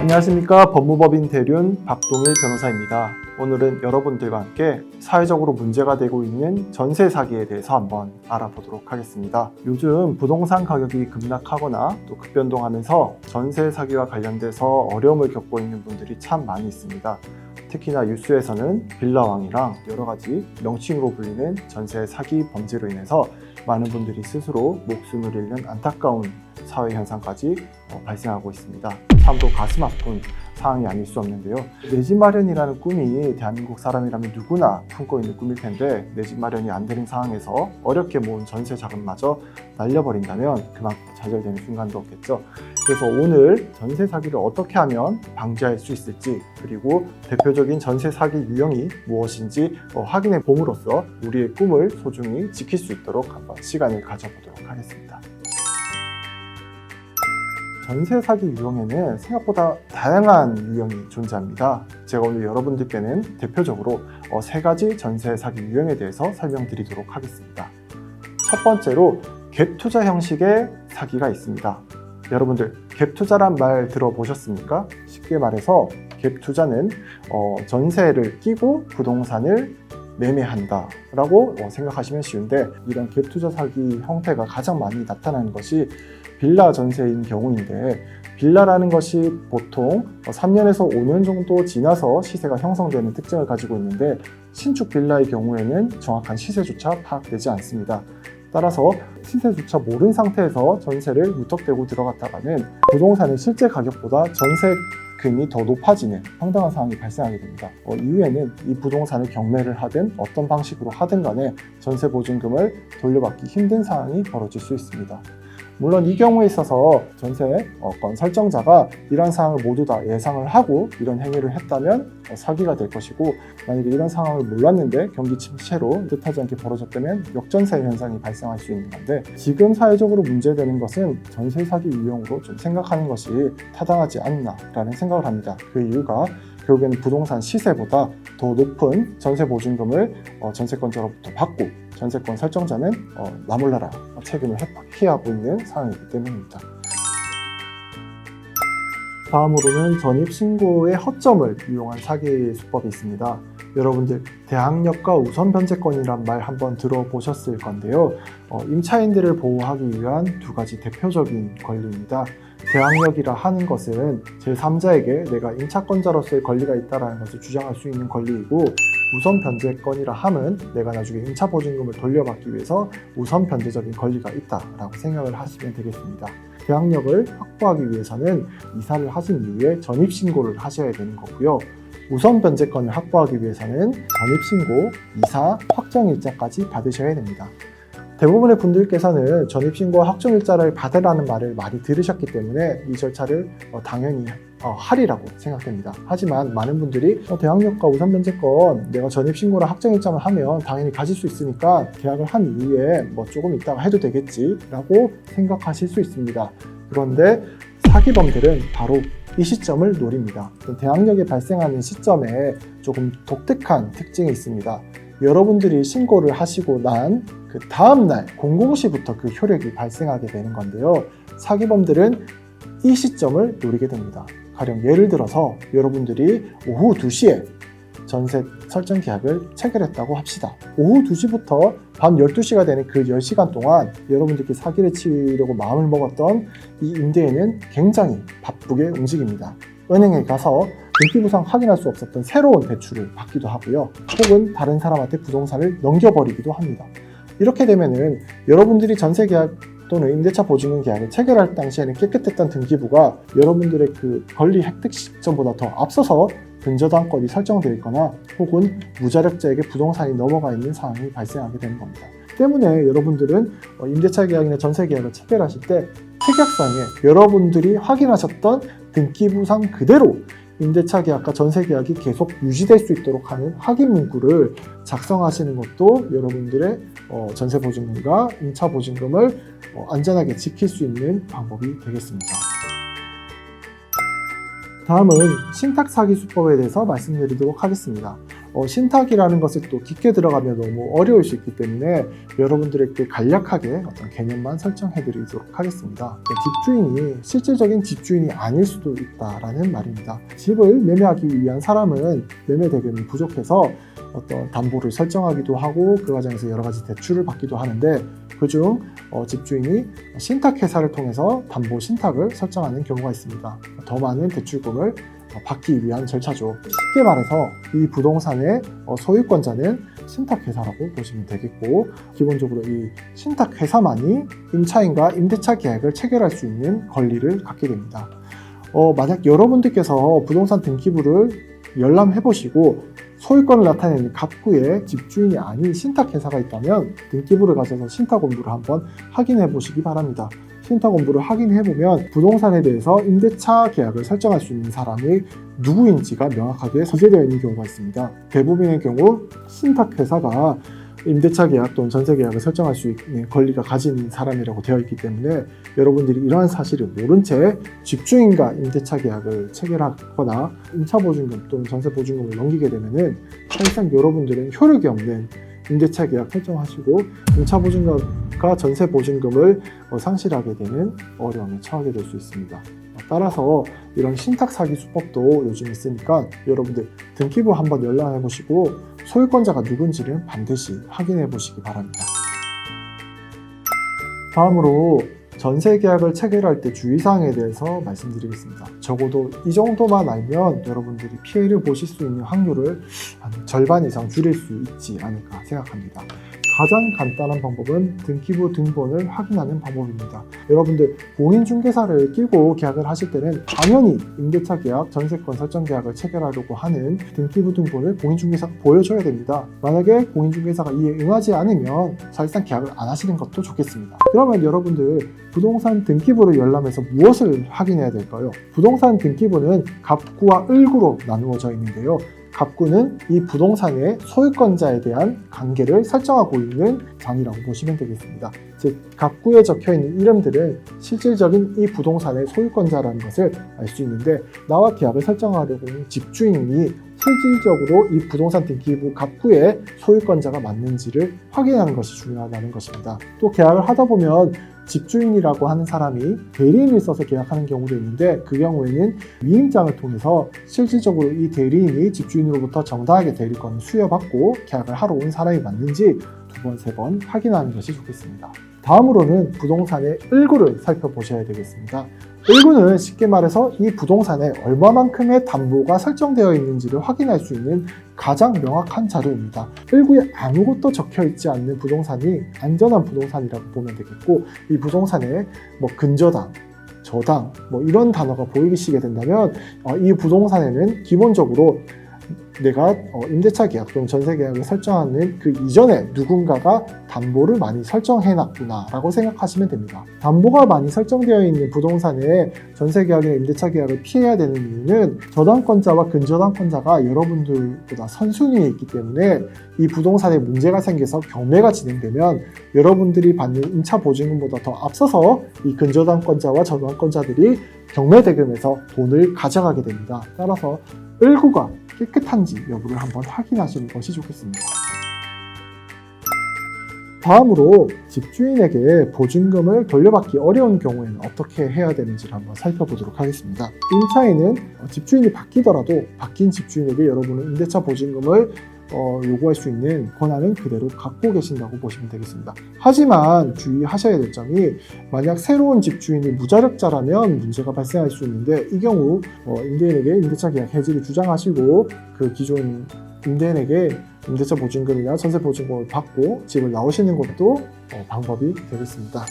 안녕하십니까. 법무법인 대륜 박동일 변호사입니다. 오늘은 여러분들과 함께 사회적으로 문제가 되고 있는 전세 사기에 대해서 한번 알아보도록 하겠습니다. 요즘 부동산 가격이 급락하거나 또 급변동하면서 전세 사기와 관련돼서 어려움을 겪고 있는 분들이 참 많이 있습니다. 특히나 뉴스에서는 빌라왕이랑 여러 가지 명칭으로 불리는 전세 사기 범죄로 인해서 많은 분들이 스스로 목숨을 잃는 안타까운 사회 현상까지 발생하고 있습니다. 참도 가슴 아픈 상황이 아닐 수 없는데요. 내 집 마련이라는 꿈이 대한민국 사람이라면 누구나 품고 있는 꿈일 텐데 내 집 마련이 안 되는 상황에서 어렵게 모은 전세 자금마저 날려버린다면 그만큼 좌절되는 순간도 없겠죠. 그래서 오늘 전세 사기를 어떻게 하면 방지할 수 있을지, 그리고 대표적인 전세 사기 유형이 무엇인지 확인해 봄으로써 우리의 꿈을 소중히 지킬 수 있도록 한번 시간을 가져보도록 하겠습니다. 전세 사기 유형에는 생각보다 다양한 유형이 존재합니다. 제가 오늘 여러분들께는 대표적으로 세 가지 전세 사기 유형에 대해서 설명드리도록 하겠습니다. 첫 번째로 갭 투자 형식의 사기가 있습니다. 여러분들 갭 투자란 말 들어보셨습니까? 쉽게 말해서 갭 투자는 전세를 끼고 부동산을 매매한다 라고 생각하시면 쉬운데, 이런 갭 투자 사기 형태가 가장 많이 나타나는 것이 빌라 전세인 경우인데, 빌라라는 것이 보통 3년에서 5년 정도 지나서 시세가 형성되는 특징을 가지고 있는데, 신축 빌라의 경우에는 정확한 시세조차 파악되지 않습니다. 따라서 시세조차 모른 상태에서 전세를 무턱대고 들어갔다가는 부동산의 실제 가격보다 전세금이 더 높아지는 황당한 상황이 발생하게 됩니다. 이후에는 이 부동산을 경매를 하든 어떤 방식으로 하든 간에 전세 보증금을 돌려받기 힘든 상황이 벌어질 수 있습니다. 물론 이 경우에 있어서 전세권 설정자가 이런 상황을 모두 다 예상을 하고 이런 행위를 했다면 사기가 될 것이고, 만약에 이런 상황을 몰랐는데 경기 침체로 뜻하지 않게 벌어졌다면 역전세 현상이 발생할 수 있는 건데, 지금 사회적으로 문제되는 것은 전세 사기 유형으로 좀 생각하는 것이 타당하지 않나라는 생각을 합니다. 그 이유가 결국에는 부동산 시세보다 더 높은 전세 보증금을 전세권자로부터 받고 전세권 설정자는 나몰라라 책임을 회피하고 있는 상황이기 때문입니다. 다음으로는 전입신고의 허점을 이용한 사기 수법이 있습니다. 여러분들 대항력과 우선 변제권이란 말 한번 들어보셨을 건데요. 임차인들을 보호하기 위한 두 가지 대표적인 권리입니다. 대항력이라 하는 것은 제3자에게 내가 임차권자로서의 권리가 있다는 것을 주장할 수 있는 권리이고, 우선 변제권이라 함은 내가 나중에 임차 보증금을 돌려받기 위해서 우선 변제적인 권리가 있다라고 생각을 하시면 되겠습니다. 대항력을 확보하기 위해서는 이사를 하신 이후에 전입신고를 하셔야 되는 거고요. 우선 변제권을 확보하기 위해서는 전입신고, 이사, 확정일자까지 받으셔야 됩니다. 대부분의 분들께서는 전입신고와 확정일자를 받으라는 말을 많이 들으셨기 때문에 이 절차를 당연히 하리라고 생각됩니다. 하지만 많은 분들이 대항력과 우선 변제권 내가 전입신고랑 확정일자만 하면 당연히 가질 수 있으니까 계약을 한 이후에 조금 있다가 해도 되겠지 라고 생각하실 수 있습니다. 그런데 사기범들은 바로 이 시점을 노립니다. 대항력이 발생하는 시점에 조금 독특한 특징이 있습니다. 여러분들이 신고를 하시고 난 그 다음날 00시부터 그 효력이 발생하게 되는 건데요. 사기범들은 이 시점을 노리게 됩니다. 가령 예를 들어서 여러분들이 오후 2시에 전세 설정 계약을 체결했다고 합시다. 오후 2시부터 밤 12시가 되는 그 10시간 동안 여러분들께 사기를 치려고 마음을 먹었던 이 임대인은 굉장히 바쁘게 움직입니다. 은행에 가서 등기부상 확인할 수 없었던 새로운 대출을 받기도 하고요. 혹은 다른 사람한테 부동산을 넘겨버리기도 합니다. 이렇게 되면은 여러분들이 전세 계약 또는 임대차 보증금 계약을 체결할 당시에는 깨끗했던 등기부가 여러분들의 그 권리 획득 시점보다 더 앞서서 근저당권이 설정되어 있거나 혹은 무자력자에게 부동산이 넘어가 있는 상황이 발생하게 되는 겁니다. 때문에 여러분들은 임대차 계약이나 전세 계약을 체결하실 때 특약상에 여러분들이 확인하셨던 등기부상 그대로 임대차 계약과 전세 계약이 계속 유지될 수 있도록 하는 확인 문구를 작성하시는 것도 여러분들의 전세 보증금과 임차 보증금을 안전하게 지킬 수 있는 방법이 되겠습니다. 다음은 신탁 사기 수법에 대해서 말씀드리도록 하겠습니다. 신탁이라는 것을 또 깊게 들어가면 너무 어려울 수 있기 때문에 여러분들에게 간략하게 어떤 개념만 설정해 드리도록 하겠습니다. 집주인이 실질적인 집주인이 아닐 수도 있다라는 말입니다. 집을 매매하기 위한 사람은 매매 대금이 부족해서 어떤 담보를 설정하기도 하고 그 과정에서 여러 가지 대출을 받기도 하는데, 그중 집주인이 신탁회사를 통해서 담보 신탁을 설정하는 경우가 있습니다. 더 많은 대출금을 받기 위한 절차죠. 쉽게 말해서 이 부동산의 소유권자는 신탁회사라고 보시면 되겠고, 기본적으로 이 신탁회사만이 임차인과 임대차 계약을 체결할 수 있는 권리를 갖게 됩니다. 만약 여러분들께서 부동산 등기부를 열람해 보시고 소유권을 나타내는 갑구에 집주인이 아닌 신탁회사가 있다면 등기부를 가져서 신탁원부를 한번 확인해 보시기 바랍니다. 신탁원부를 확인해 보면 부동산에 대해서 임대차 계약을 설정할 수 있는 사람이 누구인지가 명확하게 소개되어 있는 경우가 있습니다. 대부분의 경우 신탁회사가 임대차 계약 또는 전세 계약을 설정할 수 있는 권리가 가진 사람이라고 되어 있기 때문에 여러분들이 이러한 사실을 모른 채 집주인과 임대차 계약을 체결하거나 임차보증금 또는 전세보증금을 넘기게 되면은 사실상 여러분들은 효력이 없는 임대차 계약 설정하시고 임차보증금과 전세보증금을 상실하게 되는 어려움에 처하게 될 수 있습니다. 따라서 이런 신탁 사기 수법도 요즘 있으니까 여러분들 등기부 한번 열람해 보시고 소유권자가 누군지를 반드시 확인해 보시기 바랍니다. 다음으로 전세 계약을 체결할 때 주의사항에 대해서 말씀드리겠습니다. 적어도 이 정도만 알면 여러분들이 피해를 보실 수 있는 확률을 한 절반 이상 줄일 수 있지 않을까 생각합니다. 가장 간단한 방법은 등기부 등본을 확인하는 방법입니다. 여러분들 공인중개사를 끼고 계약을 하실 때는 당연히 임대차 계약, 전세권 설정 계약을 체결하려고 하는 등기부 등본을 공인중개사가 보여줘야 됩니다. 만약에 공인중개사가 이에 응하지 않으면 사실상 계약을 안 하시는 것도 좋겠습니다. 그러면 여러분들 부동산 등기부를 열람해서 무엇을 확인해야 될까요? 부동산 등기부는 갑구와 을구로 나누어져 있는데요. 갑구는 이 부동산의 소유권자에 대한 관계를 설정하고 있는 장이라고 보시면 되겠습니다. 즉, 갑구에 적혀있는 이름들은 실질적인 이 부동산의 소유권자라는 것을 알 수 있는데, 나와 계약을 설정하려고 하는 집주인이 실질적으로 이 부동산 등기부 갑구의 소유권자가 맞는지를 확인하는 것이 중요하다는 것입니다. 또 계약을 하다 보면 집주인이라고 하는 사람이 대리인을 써서 계약하는 경우도 있는데, 그 경우에는 위임장을 통해서 실질적으로 이 대리인이 집주인으로부터 정당하게 대리권을 수여받고 계약을 하러 온 사람이 맞는지 2번, 3번 확인하는 것이 좋겠습니다. 다음으로는 부동산의 을구를 살펴보셔야 되겠습니다. 을구는 쉽게 말해서 이 부동산에 얼마만큼의 담보가 설정되어 있는지를 확인할 수 있는 가장 명확한 자료입니다. 을구에 아무것도 적혀 있지 않는 부동산이 안전한 부동산이라고 보면 되겠고, 이 부동산에 근저당, 저당 이런 단어가 보이기 시작이 된다면 이 부동산에는 기본적으로 내가 임대차 계약 또는 전세 계약을 설정하는 그 이전에 누군가가 담보를 많이 설정해 놨구나 라고 생각하시면 됩니다. 담보가 많이 설정되어 있는 부동산에 전세 계약이나 임대차 계약을 피해야 되는 이유는 저당권자와 근저당권자가 여러분들보다 선순위에 있기 때문에 이 부동산에 문제가 생겨서 경매가 진행되면 여러분들이 받는 임차 보증금보다 더 앞서서 이 근저당권자와 저당권자들이 경매 대금에서 돈을 가져가게 됩니다. 따라서 을구가 깨끗한지 여부를 한번 확인하시는 것이 좋겠습니다. 다음으로 집주인에게 보증금을 돌려받기 어려운 경우에는 어떻게 해야 되는지를 한번 살펴보도록 하겠습니다. 임차인은 집주인이 바뀌더라도 바뀐 집주인에게 여러분은 임대차 보증금을 요구할 수 있는 권한은 그대로 갖고 계신다고 보시면 되겠습니다. 하지만 주의하셔야 될 점이, 만약 새로운 집주인이 무자력자라면 문제가 발생할 수 있는데, 이 경우 임대인에게 임대차 계약 해지를 주장하시고 그 기존 임대인에게 임대차 보증금이나 전세 보증금을 받고 집을 나오시는 것도 방법이 되겠습니다.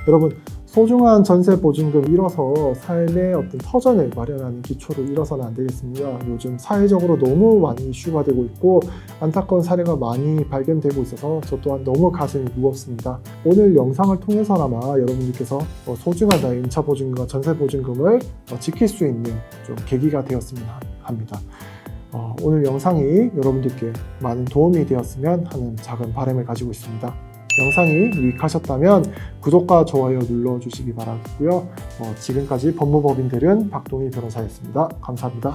여러분, 소중한 전세 보증금 잃어서 삶의 어떤 터전을 마련하는 기초를 잃어서는 안 되겠습니다. 요즘 사회적으로 너무 많이 이슈가 되고 있고 안타까운 사례가 많이 발견되고 있어서 저 또한 너무 가슴이 무겁습니다. 오늘 영상을 통해서나마 여러분들께서 소중한 나의 임차 보증금과 전세 보증금을 지킬 수 있는 좀 계기가 되었으면 합니다. 오늘 영상이 여러분들께 많은 도움이 되었으면 하는 작은 바람을 가지고 있습니다. 영상이 유익하셨다면 구독과 좋아요 눌러주시기 바라겠고요. 지금까지 법무법인들은 박동희 변호사였습니다. 감사합니다.